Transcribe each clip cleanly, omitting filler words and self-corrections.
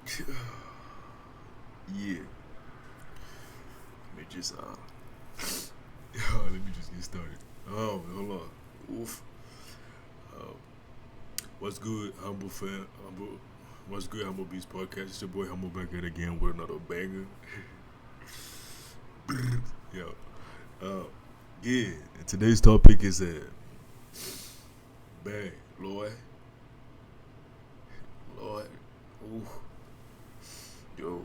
Yeah. Let me just let me just get started. Oh, hold on. Oof. Uh, what's good, humble fan? Humble. What's good, Humble Beast Podcast? It's your boy Humble back at it again with another banger. Yo. Uh, yeah. And today's topic is bang, Lord, Lord. Ooh, yo.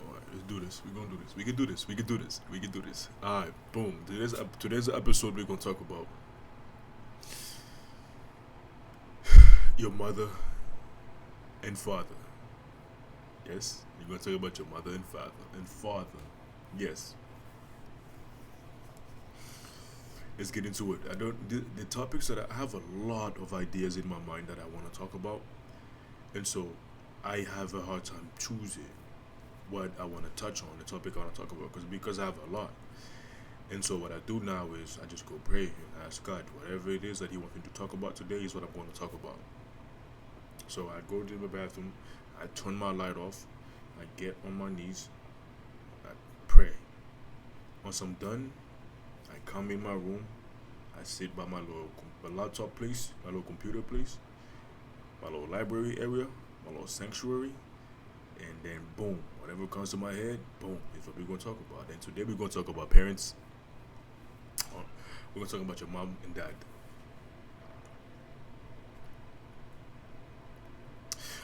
All right, let's do this. We're gonna do this. We can do this. We can do this. We can do this. All right, boom. Today's episode. We're gonna talk about your mother and father. Yes, you're gonna talk about your mother and father and father. Yes, let's get into it. I don't the topics that I have a lot of ideas in my mind that I want to talk about, and so I have a hard time choosing what I want to touch on, the topic I want to talk about, because I have a lot. And so what I do now is I just go pray and ask God whatever it is that He wants me to talk about today is what I'm going to talk about. So I go to the bathroom, I turn my light off, I get on my knees, I pray. Once I'm done, I come in my room, I sit by my laptop place, my little computer place, my little library area, my little sanctuary, and then boom, whatever comes to my head, boom, is what we're gonna talk about. And today we're gonna talk about parents. We're gonna talk about your mom and dad.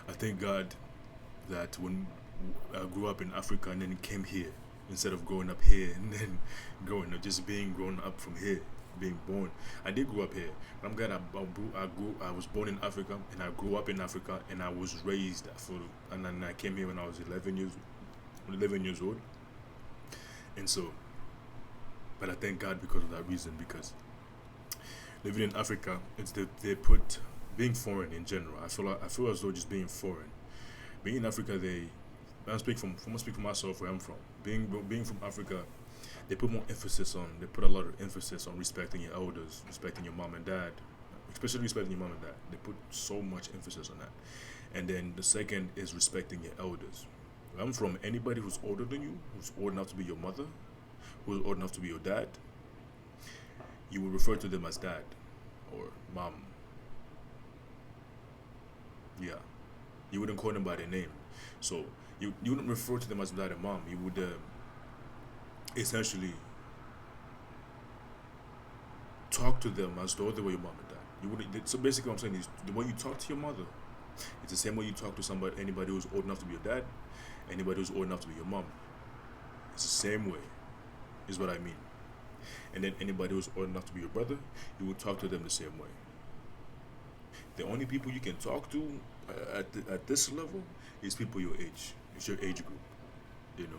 I thank God that when I grew up in Africa and then came here, instead of growing up here and then growing up, just being grown up from here, being born. I did grow up here, but I'm glad I was born in Africa and I grew up in Africa and I was raised and then I came here when I was 11 years old, and so, but I thank God because of that reason, because living in Africa, they put being foreign in general. I feel as though just being foreign, being in Africa, I speak for myself where I'm from. Being from Africa, they put a lot of emphasis on respecting your elders, respecting your mom and dad, especially respecting your mom and dad. They put so much emphasis on that. And then the second is respecting your elders. Where I'm from, anybody who's older than you, who's old enough to be your mother, who's old enough to be your dad, you will refer to them as dad or mom. Yeah, you wouldn't call them by their name. So you wouldn't refer to them as dad and mom. You would essentially talk to them as though they were your mom and dad. You would So basically, what I'm saying is the way you talk to your mother, it's the same way you talk to anybody who's old enough to be your dad, anybody who's old enough to be your mom. It's the same way, is what I mean. And then anybody who's old enough to be your brother, you would talk to them the same way. The only people you can talk to at this level is people your age. It's your age group, you know.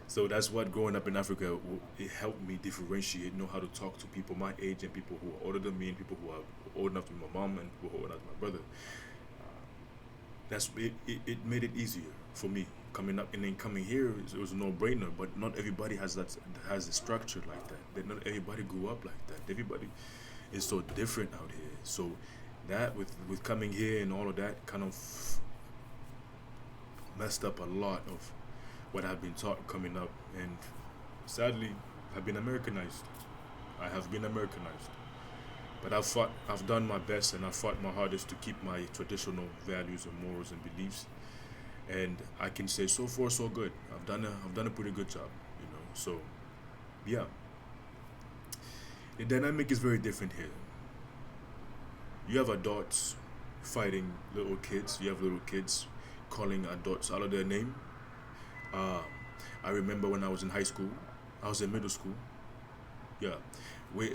So that's what growing up in Africa, it helped me differentiate, know how to talk to people my age and people who are older than me and people who are old enough to be my mom and people who are old enough to be my brother. It made it easier for me coming up, and then coming here, it was a no-brainer. But not everybody has a structure like that. Not everybody grew up like that. Everybody is so different out here. So that with coming here and all of that kind of messed up a lot of what I've been taught coming up, and sadly, I've been Americanized. I have been Americanized. But I've done my best, and I've fought my hardest to keep my traditional values and morals and beliefs. And I can say so far so good. I've done a pretty good job, you know. So yeah, the dynamic is very different here. You have adults fighting little kids. You have little kids calling adults out of their name. Uh, I remember when I was in high school, I was in middle school. Yeah, we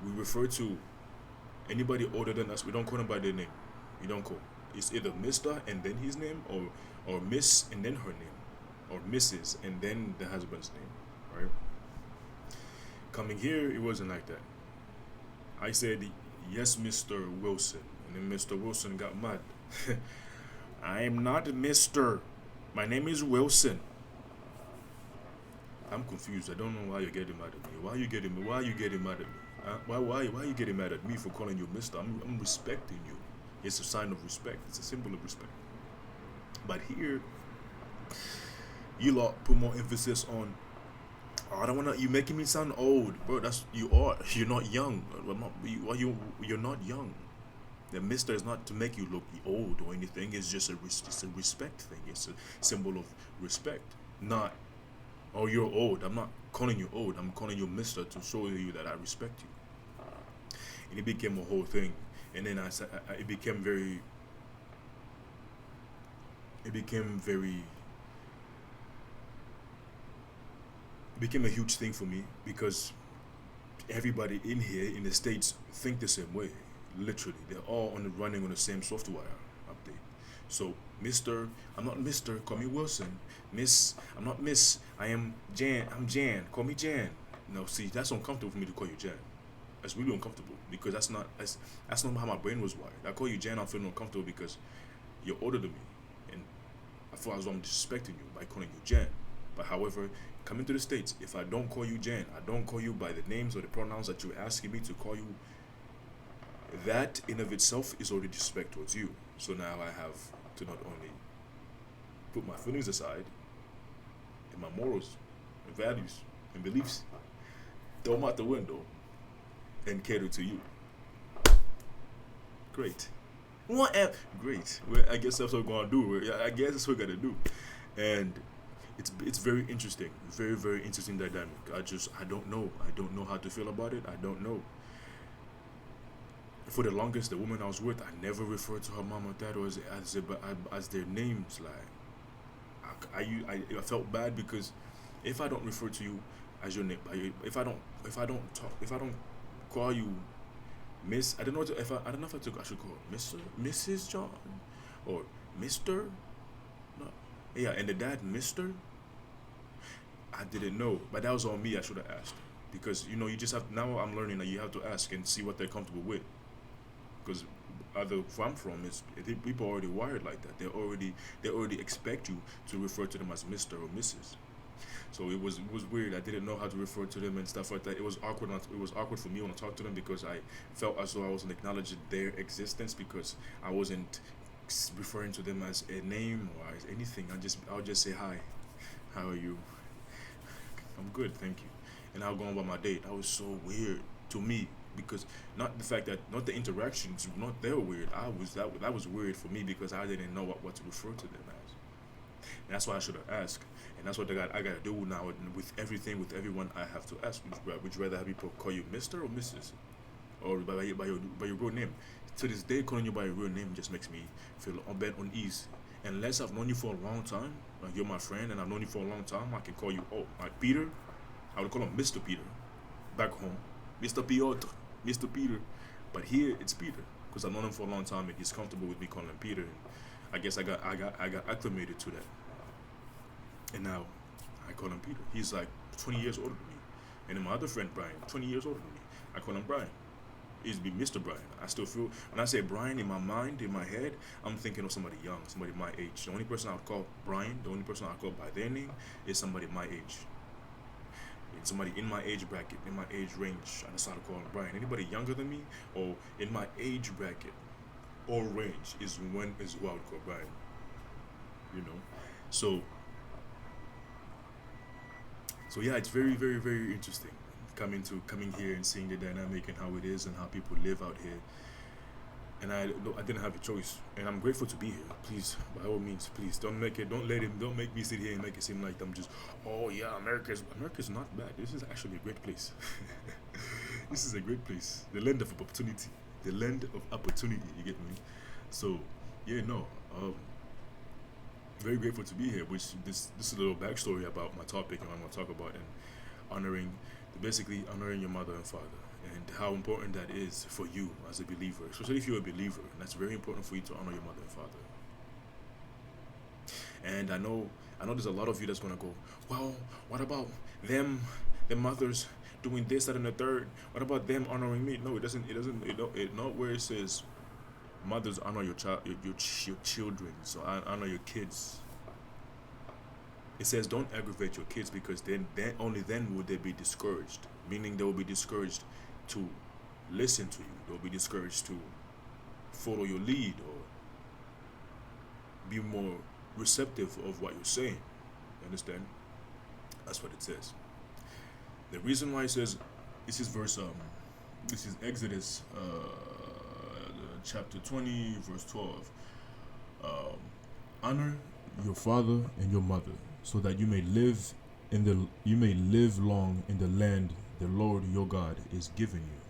refer to anybody older than us. We don't call them by their name. We don't call. It's either Mister and then his name, or Miss and then her name, or Mrs. and then the husband's name. Right? Coming here, it wasn't like that. I said yes, Mr. Wilson, and then Mr. Wilson got mad. I am not Mister. My name is Wilson. I'm confused. I don't know why you're getting mad at me. Why are you getting mad at me? Why are you getting mad at me for calling you Mister? I'm respecting you. It's a sign of respect. It's a symbol of respect. But here, you lot put more emphasis on. Oh, I don't wanna. You making me sound old, bro. That's you are. You're not young. I'm not. You're not young. The Mister is not to make you look old or anything. It's just it's a respect thing. It's a symbol of respect. Not, oh, you're old. I'm not calling you old. I'm calling you Mister to show you that I respect you. And it became a whole thing. And then it became very, it became very, it became a huge thing for me because everybody in here in the states think the same way. Literally, they're all on the running on the same software update. So, Mister, I'm not Mister. Call me Wilson. Miss, I'm not Miss. I am Jan. I'm Jan. Call me Jan. No, see, that's uncomfortable for me to call you Jan. That's really uncomfortable because that's not how my brain was wired. I call you Jan, I'm feeling uncomfortable because you're older than me, and I feel as though I'm disrespecting you by calling you Jan. But however, coming to the states, if I don't call you Jan, I don't call you by the names or the pronouns that you're asking me to call you. That in of itself is already disrespect towards you. So now I have to not only put my feelings aside and my morals and values and beliefs, throw them out the window and cater to you. Great. What? Great. Well, I guess that's what we're gonna do. Yeah, I guess that's what we're gonna do, and it's very interesting, very interesting dynamic. I don't know. I don't know how to feel about it. I don't know. For the longest, the woman I was with, I never referred to her mom or dad or as their names. Like I felt bad because if I don't refer to you as your name, if I don't call you Miss, I don't know if I don't know if I should call her Mr. Mrs. John or Mister. No, yeah, and the dad Mister. I didn't know, but that was on me. I should have asked because you just have now. I'm learning that you have to ask and see what they're comfortable with because other where I'm from is people are already wired like that. They already expect you to refer to them as Mister or Mrs. So it was weird. I didn't know how to refer to them and stuff like that. It was awkward. It was awkward for me when I talked to them because I felt as though I wasn't acknowledging their existence because I wasn't referring to them as a name or as anything. I'll just say hi. How are you? I'm good, thank you. And I'll go on about my day. That was so weird to me because not the fact that not the interactions, not they were weird. That was weird for me because I didn't know what to refer to them as. And that's why I should have asked. And that's what I gotta do now with everything, with everyone. I have to ask. Would you rather have people call you Mister or Mrs. or by your real name? To this day, calling you by your real name just makes me feel a bit uneasy. Unless I've known you for a long time, like you're my friend, and I've known you for a long time, I can call you like Peter. I would call him Mr. Peter. Back home, Mr. Piotr, Mr. Peter. But here it's Peter because I've known him for a long time and he's comfortable with me calling him Peter. And I guess I got acclimated to that. And now I call him Peter. He's like 20 years older than me. And then my other friend Brian, 20 years older than me. I call him Brian. He used to be Mr. Brian. I still feel when I say Brian in my mind, in my head, I'm thinking of somebody young, somebody my age. The only person I would call Brian, the only person I would call by their name is somebody my age. And somebody in my age bracket, in my age range. I decided to call him Brian. Anybody younger than me or in my age bracket or range is who I would call Brian. You know? So yeah, it's very interesting coming here and seeing the dynamic and how it is and how people live out here. And I didn't have a choice, and I'm grateful to be here. Please, by all means, please don't make me sit here and make it seem like I'm just, oh yeah, America's not bad. This is actually a great place. This is a great place, the land of opportunity, You get me? So yeah, no, very grateful to be here. Which this is a little backstory about my topic and what I'm going to talk about and basically honoring your mother and father and how important that is for you as a believer, especially if you're a believer. That's very important for you to honor your mother and father. And I know there's a lot of you that's going to go, well, what about them, the mothers doing this, that, and the third? What about them honoring me? No, it doesn't. Not where it says mothers honor your child, your children. So honor your kids. It says don't aggravate your kids because then only then will they be discouraged. Meaning they will be discouraged to listen to you. They'll be discouraged to follow your lead or be more receptive of what you're saying. You understand? That's what it says. The reason why it says this is this is Exodus chapter 20 verse 12. Honor your father and your mother, so that you may live long in the land the Lord your God is giving you.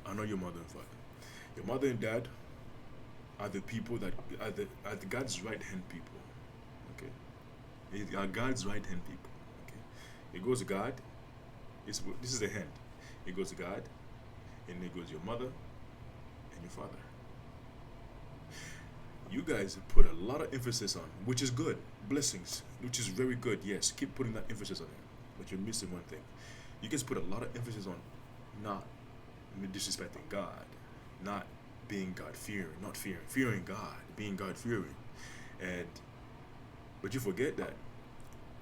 Honor your mother and father. Your mother and dad are the people that are the God's right hand people. Okay, they are God's right hand people. Okay, it goes God. This is the hand. It goes God, and it goes your mother and your father. You guys put a lot of emphasis on, which is good, blessings, which is very good. Yes, keep putting that emphasis on it, but you're missing one thing. You guys put a lot of emphasis on not disrespecting God, not being God fearing, not fearing God, being God fearing, but you forget that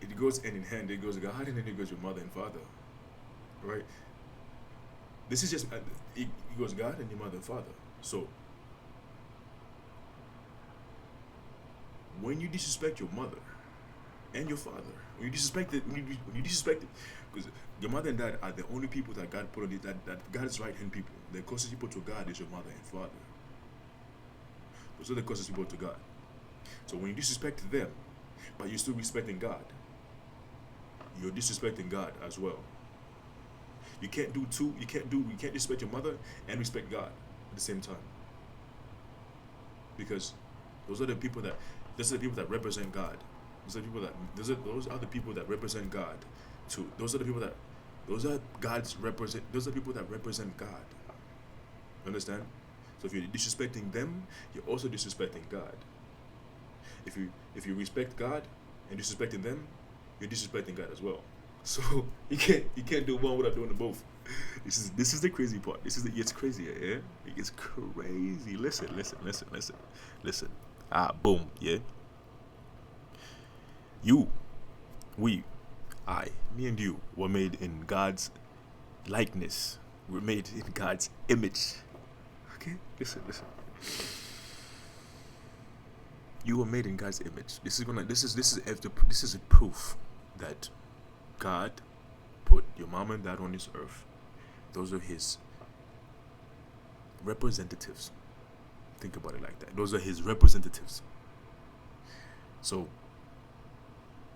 it goes hand in hand. It goes God, and then it goes your mother and father, right? This is just it goes God and your mother and father. So when you disrespect your mother and your father, when you disrespect it, because your mother and dad are the only people that God put on it, that God's right hand people. The closest people to God is your mother and father. Those are the closest people to God. So when you disrespect them, but you're still respecting God, you're disrespecting God as well. You can't disrespect your mother and respect God at the same time. Because those are the people that represent God. Those are the people that represent God too. Those are people that represent God. Understand? So if you're disrespecting them, you're also disrespecting God. If you respect God and disrespecting them, you're disrespecting God as well. So you can't do one without doing the both. This is the crazy part. It's crazy, yeah? It gets crazy. Listen. Boom, yeah. Me and you were made in God's likeness. We're made in God's image. Okay? Listen. You were made in God's image. This is a proof that God put your mom and dad on this earth. Those are his representatives. Think about it like that. Those are his representatives. So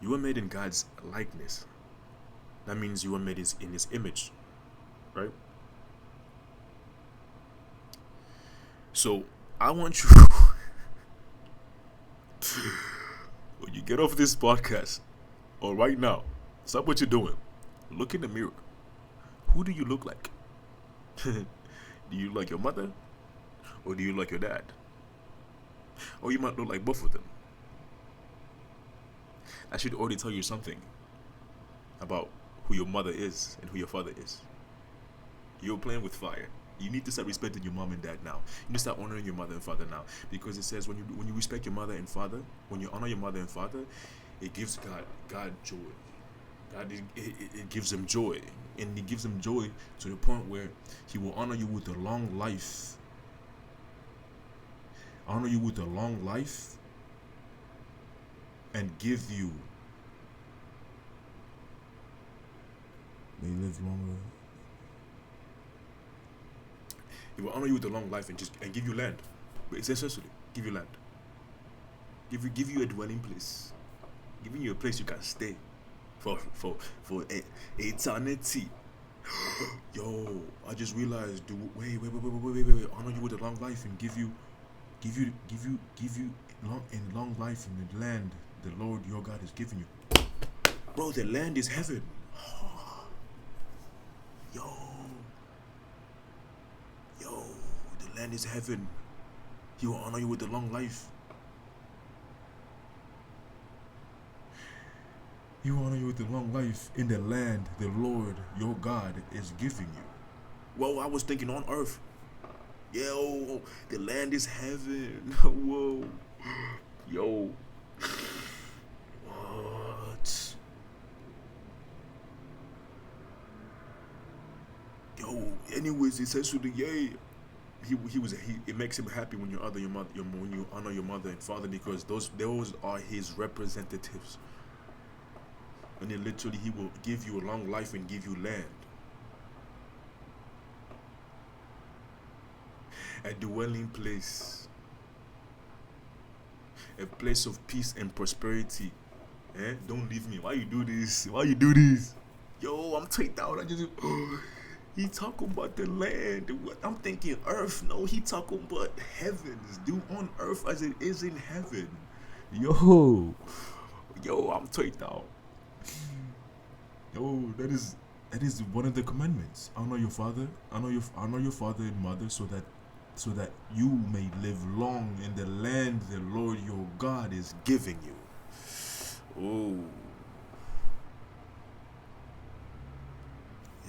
you were made in God's likeness. That means you were made in his image, right? So I want you when you get off this podcast or right now, stop what you're doing. Look in the mirror. Who do you look like? Do you look like your mother? Or do you look like your dad? Or you might look like both of them. I should already tell you something about who your mother is and who your father is. You're playing with fire. You need to start respecting your mom and dad now. You need to start honoring your mother and father now. Because it says when you respect your mother and father, when you honor your mother and father, it gives God joy. It gives him joy. And it gives him joy to the point where he will honor you with a long life. Honor you with a long life and give you. May you live longer. He will honor you with a long life and give you land. But essentially, give you land. Give you a dwelling place. Giving you a place you can stay for eternity. Yo, I just realized. Wait. Honor you with a long life and give you long life in the land the Lord your God is giving you. Bro, the land is heaven. Yo, the land is heaven. He will honor you with a long life. He will honor you with a long life in the land the Lord your God is giving you. Well, I was thinking on earth. Yo, the land is heaven. Whoa. Yo. What? anyways, essentially, yeah, it makes him happy when you honor your mother, when you honor your mother and father, because those are his representatives. And then literally, he will give you a long life and give you land, a dwelling place, a place of peace and prosperity. Don't leave me. Why you do this? Why you do this? Yo, I'm tweaked out. I just he talking about the land. What I'm thinking earth. No, he talking about heavens. Do on earth as it is in heaven. Yo, I'm tweaked out. Yo, that is one of the commandments. Honor your father, honor your father and mother, so that you may live long in the land the Lord your God is giving you. Oh.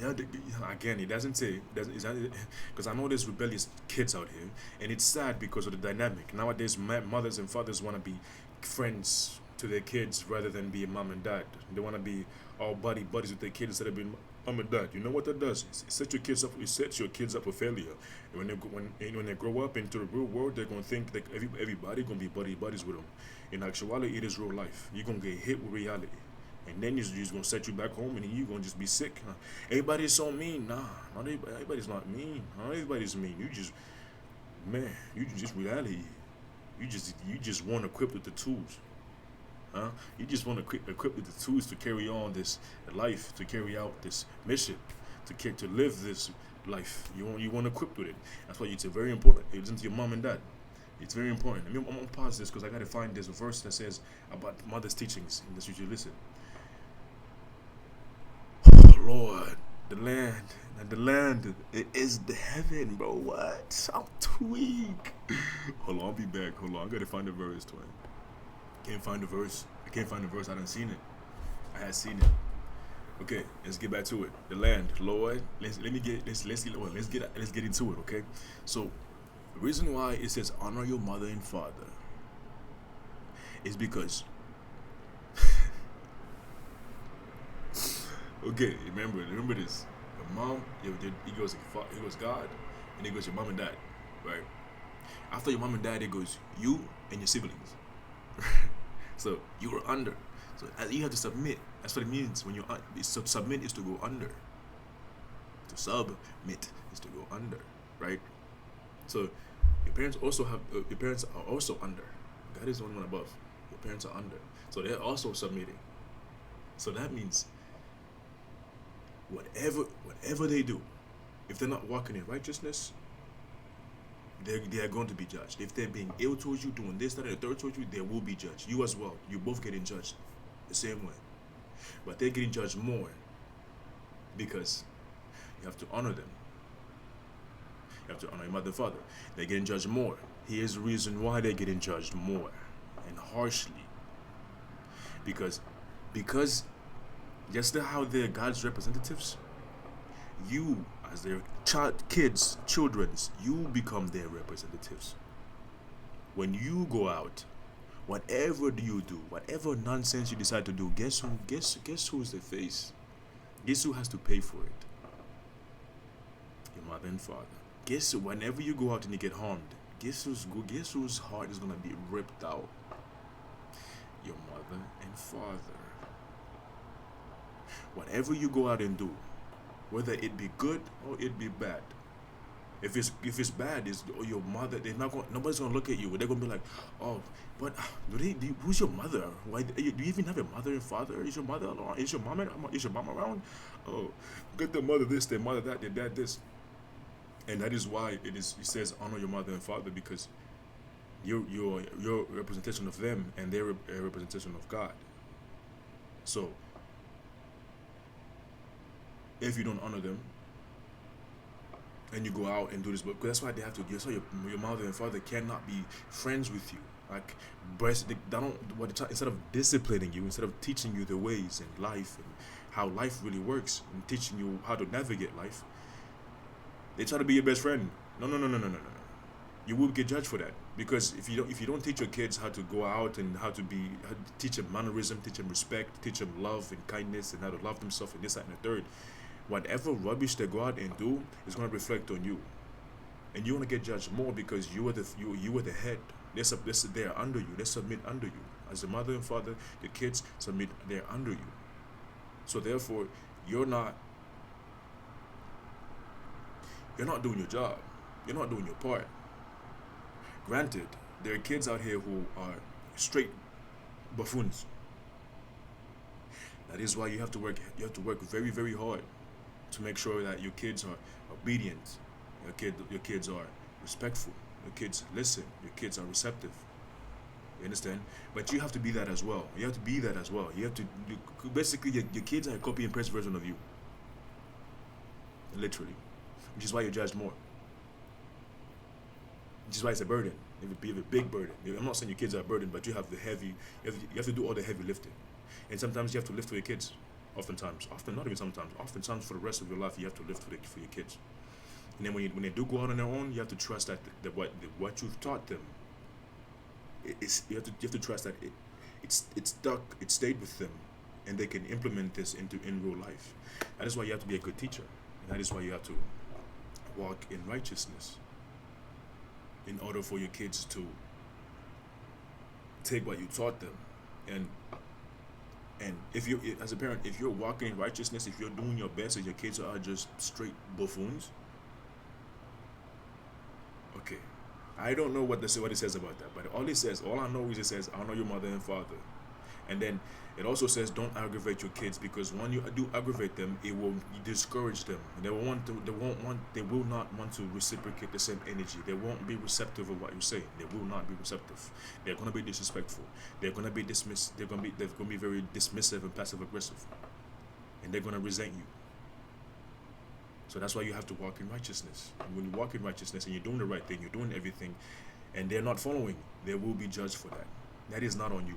Yeah, again, it doesn't say, because I know there's rebellious kids out here, and it's sad because of the dynamic. Nowadays, mothers and fathers want to be friends to their kids rather than be a mom and dad. They want to be all buddies with their kids instead of being mom and dad. You know what that does? It sets your kids up. It sets your kids up for failure. And when they grow up into the real world, they're gonna think that everybody gonna be buddies with them. In actuality, it is real life. You're gonna get hit with reality. And then it's just gonna set you back home, and then you're gonna just be sick. Everybody's so mean. Nah, not everybody's not mean. Not everybody's mean. You just reality. You just weren't equipped with the tools. You just want to equip with the tools to carry on this life, to carry out this mission, to live this life. You want to equip with it. That's why it's very important. It isn't your mom and dad. It's very important. I'm gonna pause this because I gotta find this verse that says about mother's teachings, and this you should listen. Lord, the land, it is the heaven, bro. What? I'm tweak. Hold on, I'll be back. Hold on, I gotta find the verse, twin. Can't find the verse. I done seen it. I had seen it. Okay, let's get back to it. The land, Lord. Let's get into it. Okay, so the reason why it says honor your mother and father is because. Okay, remember this. Your mom, he goes God, and he goes your mom and dad, right? After your mom and dad, it goes you and your siblings. So you were under. So you have to submit. That's what it means when you submit is to go under. To submit is to go under, right? So your parents are also under. God is the only one above. Your parents are under. So they're also submitting. So that means whatever they do, if they're not walking in righteousness, they are going to be judged. If they're being ill towards you, doing this, that, and the third towards you, they will be judged. You as well. You both getting judged the same way. But they're getting judged more because you have to honor them. You have to honor your mother and father. They're getting judged more. Here's the reason why they're getting judged more and harshly. Because just how they're God's representatives, you as their children's, you become their representatives. When you go out, whatever you do, whatever nonsense you decide to do, guess who's the face? Guess who has to pay for it? Your mother and father. Guess whenever you go out and you get harmed, guess whose heart is gonna be ripped out? Your mother and father. Whatever you go out and do, whether it be good or it be bad. If it's bad, it's your mother. Nobody's gonna look at you. They're gonna be like, oh, but who's your mother? Why do you even have a mother and father? Is your mother around? Is your mom around? Oh, get the mother this, their mother that, their dad this, and that is why it says honor your mother and father, because you're representation of them and they're a representation of God. So if you don't honor them and you go out and do this, but that's why they have to do. So your mother and father cannot be friends with you. Like, instead of disciplining you, instead of teaching you the ways in life and how life really works and teaching you how to navigate life, they try to be your best friend. No. You will get judged for that, because if you don't teach your kids how to go out and how to teach them mannerism, teach them respect, teach them love and kindness and how to love themselves and this, that, and the third, whatever rubbish they go out and do is going to reflect on you, and you're going to get judged more because you are the head. They're under you. They submit under you. As the mother and father, the kids submit. They're under you. So therefore, you're not doing your job. You're not doing your part. Granted, there are kids out here who are straight buffoons. That is why you have to work. You have to work very, very hard to make sure that your kids are obedient. Your kids are respectful. Your kids listen. Your kids are receptive. You understand? But you have to be that as well. You have to be that as well. You have to basically your kids are a copy and paste version of you. Literally, which is why you're judged more. Which is why it's a burden. You have a big burden. I'm not saying your kids are a burden, but you have the heavy. You have to do all the heavy lifting, and sometimes you have to lift for your kids. Oftentimes, not even sometimes. Oftentimes, for the rest of your life, you have to lift for your kids. And then when they do go out on their own, you have to trust that what you've taught them. You have to trust that it's stuck. It stayed with them, and they can implement this in real life. That is why you have to be a good teacher, and that is why you have to walk in righteousness. In order for your kids to take what you taught them, and if you, as a parent, if you're walking in righteousness, if you're doing your best, and your kids are just straight buffoons, okay, I don't know what it says about that, but all I know is it says honor your mother and father, and then it also says don't aggravate your kids, because when you do aggravate them, it will discourage them. They will not want to reciprocate the same energy. They won't be receptive of what you say. They will not be receptive. They're gonna be disrespectful. They're gonna be dismissed. They're gonna be very dismissive and passive aggressive, and they're gonna resent you. So that's why you have to walk in righteousness. And when you walk in righteousness and you're doing the right thing, you're doing everything, and they're not following, they will be judged for that. That is not on you.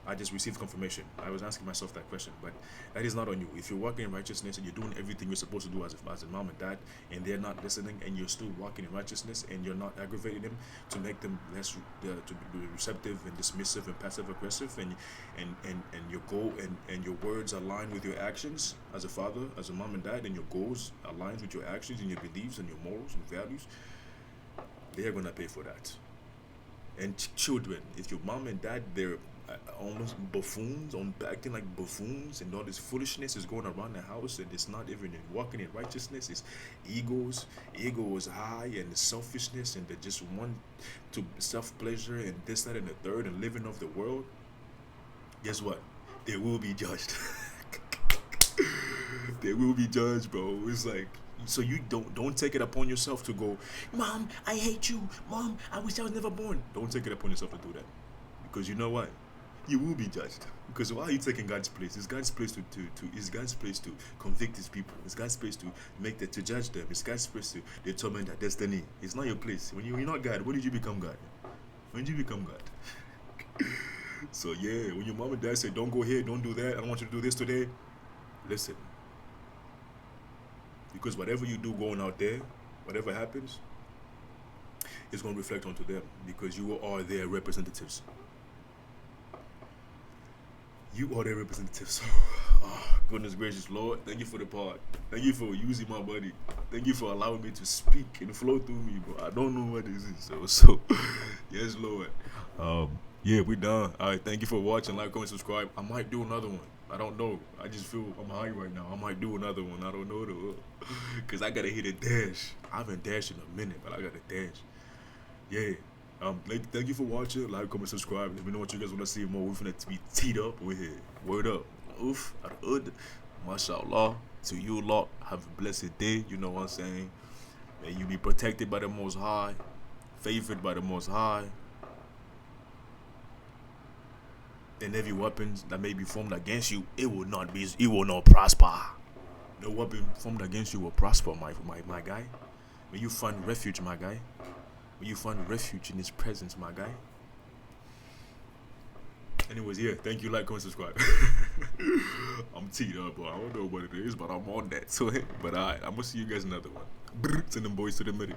I just received confirmation. I was asking myself that question, but that is not on you. If you're walking in righteousness and you're doing everything you're supposed to do as a mom and dad, and they're not listening, and you're still walking in righteousness, and you're not aggravating them to make them less to be receptive and dismissive and passive aggressive, and your goal and your words align with your actions as a father, as a mom and dad, and your goals aligns with your actions and your beliefs and your morals and values, they are gonna pay for that. And children, if your mom and dad, they're almost buffoons, acting like buffoons, and all this foolishness is going around the house, and it's not even walking in righteousness. It's ego is high, and the selfishness, and they just want to self-pleasure, and this, that, and the third, and living off the world. Guess what? They will be judged. They will be judged, bro. It's like, so you don't take it upon yourself to go, Mom, I hate you. Mom, I wish I was never born. Don't take it upon yourself to do that, because you know what? You will be judged. Because why are you taking God's place? It's God's place to convict His people. It's God's place to judge them. It's God's place to determine their destiny. It's not your place. When you're not God, when did you become God? When did you become God? So yeah, when your mom and dad say, don't go here, don't do that, I don't want you to do this today, listen. Because whatever you do going out there, whatever happens, it's going to reflect onto them, because you are their representatives. You are their representatives. Oh, goodness gracious, Lord. Thank you for the part. Thank you for using my body. Thank you for allowing me to speak and flow through me, bro. I don't know what this is. So yes, Lord. Yeah, we done. All right, thank you for watching. Like, comment, subscribe. I might do another one. I don't know. I just feel I'm high right now. I might do another one. I don't know though. Because I got to hit a dash. I haven't dashed in a minute, but I got to dash. Yeah. Thank you for watching. Like, comment, subscribe. Let me know what you guys want to see more. We're finna be teed up. We're here. Word up. Oof. Ad-ud. Mashallah. To you lot, have a blessed day. You know what I'm saying? May you be protected by the Most High. Favored by the Most High. And every weapon that may be formed against you, it will not prosper. No weapon formed against you will prosper, my guy. May you find refuge, my guy. May you find refuge in His presence, my guy. Anyways, yeah, thank you. Like, comment, subscribe. I'm teed up, bro. I don't know what it is, but I'm on that. So, but alright, I'm gonna see you guys in another one. Send them boys to the middle.